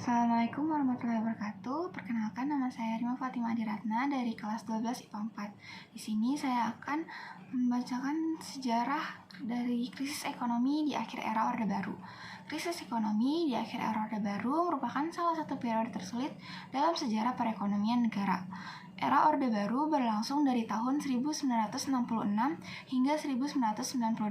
Assalamualaikum warahmatullahi wabarakatuh. Perkenalkan, nama saya Rima Fatima Adiratna dari kelas 12 IPA 4. Di sini saya akan membacakan sejarah dari krisis ekonomi di akhir era Orde Baru. Krisis ekonomi di akhir era Orde Baru merupakan salah satu periode tersulit dalam sejarah perekonomian negara. Era Orde Baru berlangsung dari tahun 1966 hingga 1998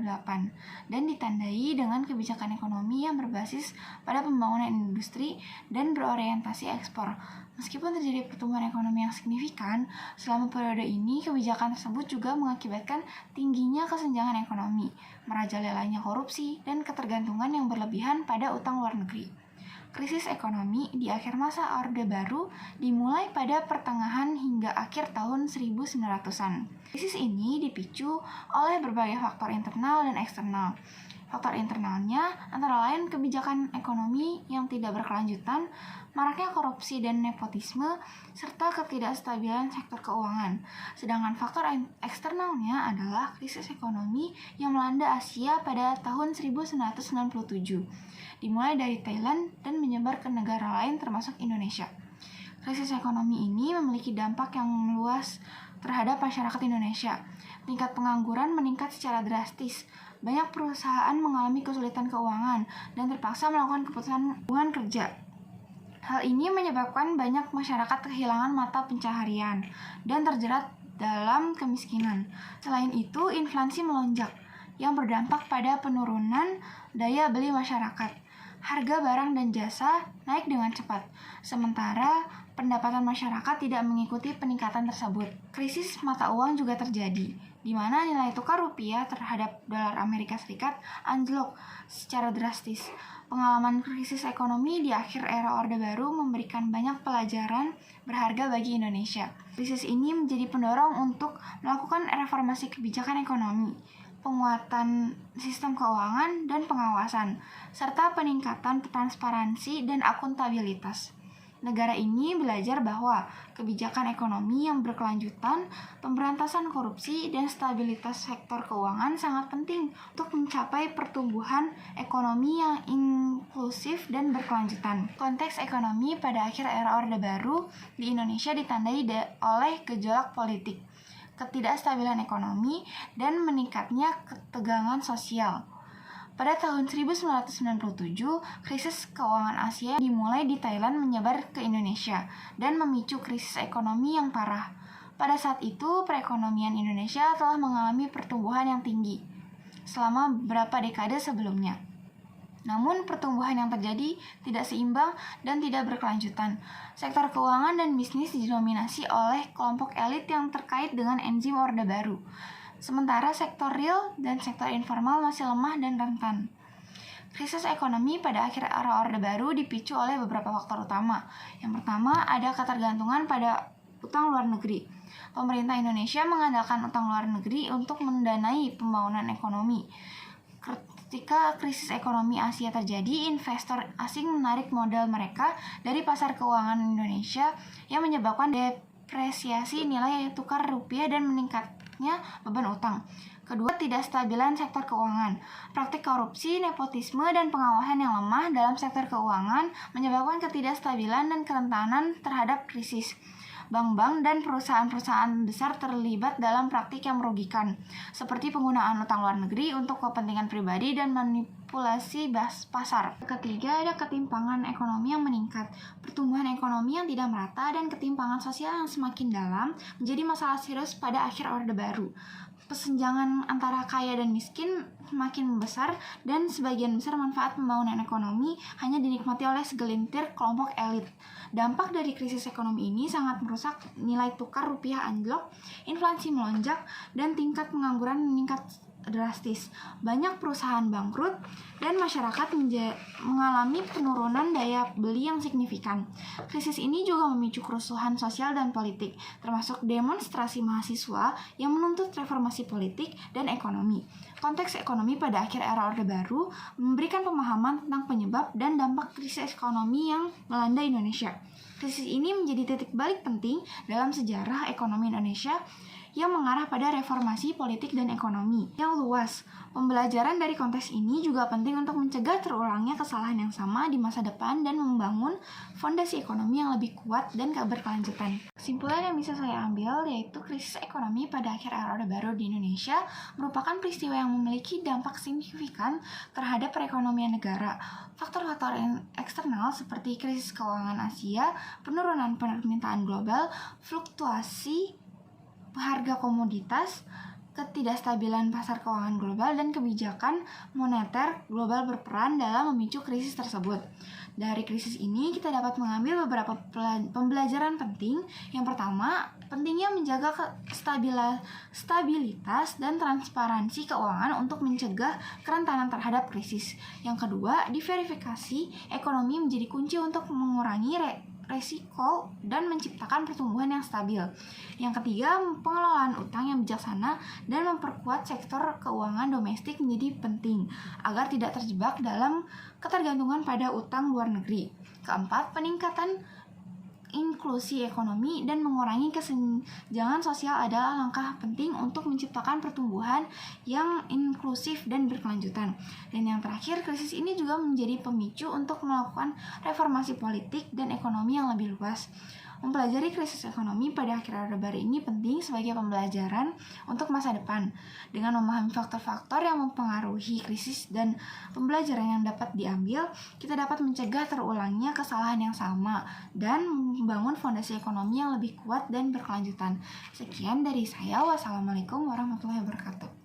dan ditandai dengan kebijakan ekonomi yang berbasis pada pembangunan industri dan berorientasi ekspor. Meskipun terjadi pertumbuhan ekonomi yang signifikan, selama periode ini kebijakan tersebut juga mengakibatkan tingginya kesenjangan ekonomi, merajalelanya korupsi, dan ketergantungan yang berlebihan pada utang luar negeri. Krisis ekonomi di akhir masa Orde Baru dimulai pada pertengahan hingga akhir tahun 1900-an. Krisis ini dipicu oleh berbagai faktor internal dan eksternal. Faktor internalnya antara lain kebijakan ekonomi yang tidak berkelanjutan, maraknya korupsi dan nepotisme, serta ketidakstabilan sektor keuangan. Sedangkan faktor eksternalnya adalah krisis ekonomi yang melanda Asia pada tahun 1997, dimulai dari Thailand dan menyebar ke negara lain termasuk Indonesia. Krisis ekonomi ini memiliki dampak yang luas terhadap masyarakat Indonesia. Tingkat pengangguran meningkat secara drastis. Banyak perusahaan mengalami kesulitan keuangan dan terpaksa melakukan keputusan hubungan kerja. Hal ini menyebabkan banyak masyarakat kehilangan mata pencaharian dan terjerat dalam kemiskinan. Selain itu, inflasi melonjak yang berdampak pada penurunan daya beli masyarakat. Harga barang dan jasa naik dengan cepat, sementara pendapatan masyarakat tidak mengikuti peningkatan tersebut. Krisis mata uang juga terjadi, di mana nilai tukar rupiah terhadap dolar Amerika Serikat anjlok secara drastis. Pengalaman krisis ekonomi di akhir era Orde Baru memberikan banyak pelajaran berharga bagi Indonesia. Krisis ini menjadi pendorong untuk melakukan reformasi kebijakan ekonomi, penguatan sistem keuangan dan pengawasan, serta peningkatan transparansi dan akuntabilitas. Negara ini belajar bahwa kebijakan ekonomi yang berkelanjutan, pemberantasan korupsi, dan stabilitas sektor keuangan sangat penting untuk mencapai pertumbuhan ekonomi yang inklusif dan berkelanjutan. Konteks ekonomi pada akhir era Orde Baru di Indonesia ditandai oleh gejolak politik, ketidakstabilan ekonomi, dan meningkatnya ketegangan sosial. Pada tahun 1997, krisis keuangan Asia dimulai di Thailand menyebar ke Indonesia dan memicu krisis ekonomi yang parah. Pada saat itu, perekonomian Indonesia telah mengalami pertumbuhan yang tinggi selama beberapa dekade sebelumnya. Namun, pertumbuhan yang terjadi tidak seimbang dan tidak berkelanjutan. Sektor keuangan dan bisnis didominasi oleh kelompok elit yang terkait dengan enzim Orde Baru. Sementara sektor real dan sektor informal masih lemah dan rentan. Krisis ekonomi pada akhir era Orde Baru dipicu oleh beberapa faktor utama. Yang pertama, ada ketergantungan pada utang luar negeri. Pemerintah Indonesia mengandalkan utang luar negeri untuk mendanai pembangunan ekonomi. Ketika krisis ekonomi Asia terjadi, investor asing menarik modal mereka dari pasar keuangan Indonesia yang menyebabkan depresiasi nilai tukar rupiah dan meningkatnya beban utang. Kedua, tidak stabilan sektor keuangan. Praktik korupsi, nepotisme, dan pengawasan yang lemah dalam sektor keuangan menyebabkan ketidakstabilan dan kerentanan terhadap krisis. Bank-bank dan perusahaan-perusahaan besar terlibat dalam praktik yang merugikan, seperti penggunaan utang luar negeri untuk kepentingan pribadi dan manipulasi pasar. Ketiga, ada ketimpangan ekonomi yang meningkat. Pertumbuhan ekonomi yang tidak merata dan ketimpangan sosial yang semakin dalam menjadi masalah serius pada akhir Orde Baru. Kesenjangan antara kaya dan miskin semakin membesar dan sebagian besar manfaat pembangunan ekonomi hanya dinikmati oleh segelintir kelompok elit. Dampak dari krisis ekonomi ini sangat merusak nilai tukar rupiah anjlok, inflasi melonjak, dan tingkat pengangguran meningkat drastis. Banyak perusahaan bangkrut dan masyarakat mengalami penurunan daya beli yang signifikan. Krisis ini juga memicu kerusuhan sosial dan politik, termasuk demonstrasi mahasiswa yang menuntut reformasi politik dan ekonomi. Konteks ekonomi pada akhir era Orde Baru memberikan pemahaman tentang penyebab dan dampak krisis ekonomi yang melanda Indonesia. Krisis ini menjadi titik balik penting dalam sejarah ekonomi Indonesia yang mengarah pada reformasi politik dan ekonomi yang luas. Pembelajaran dari konteks ini juga penting untuk mencegah terulangnya kesalahan yang sama di masa depan dan membangun fondasi ekonomi yang lebih kuat dan berkelanjutan. Kesimpulan yang bisa saya ambil yaitu krisis ekonomi pada akhir era Orde Baru di Indonesia merupakan peristiwa yang memiliki dampak signifikan terhadap perekonomian negara. Faktor-faktor eksternal seperti krisis keuangan Asia, penurunan permintaan global, fluktuasi harga komoditas, ketidakstabilan pasar keuangan global, dan kebijakan moneter global berperan dalam memicu krisis tersebut. Dari krisis ini kita dapat mengambil beberapa pembelajaran penting. Yang pertama, pentingnya menjaga stabilitas dan transparansi keuangan untuk mencegah kerentanan terhadap krisis. Yang kedua, diverifikasi ekonomi menjadi kunci untuk mengurangi resiko dan menciptakan pertumbuhan yang stabil. Yang ketiga, pengelolaan utang yang bijaksana dan memperkuat sektor keuangan domestik menjadi penting agar tidak terjebak dalam ketergantungan pada utang luar negeri. Keempat, peningkatan inklusi ekonomi dan mengurangi kesenjangan sosial adalah langkah penting untuk menciptakan pertumbuhan yang inklusif dan berkelanjutan. Dan yang terakhir, krisis ini juga menjadi pemicu untuk melakukan reformasi politik dan ekonomi yang lebih luas. Mempelajari krisis ekonomi pada akhir Orde Baru ini penting sebagai pembelajaran untuk masa depan. Dengan memahami faktor-faktor yang mempengaruhi krisis dan pembelajaran yang dapat diambil, kita dapat mencegah terulangnya kesalahan yang sama dan membangun fondasi ekonomi yang lebih kuat dan berkelanjutan. Sekian dari saya. Wassalamualaikum warahmatullahi wabarakatuh.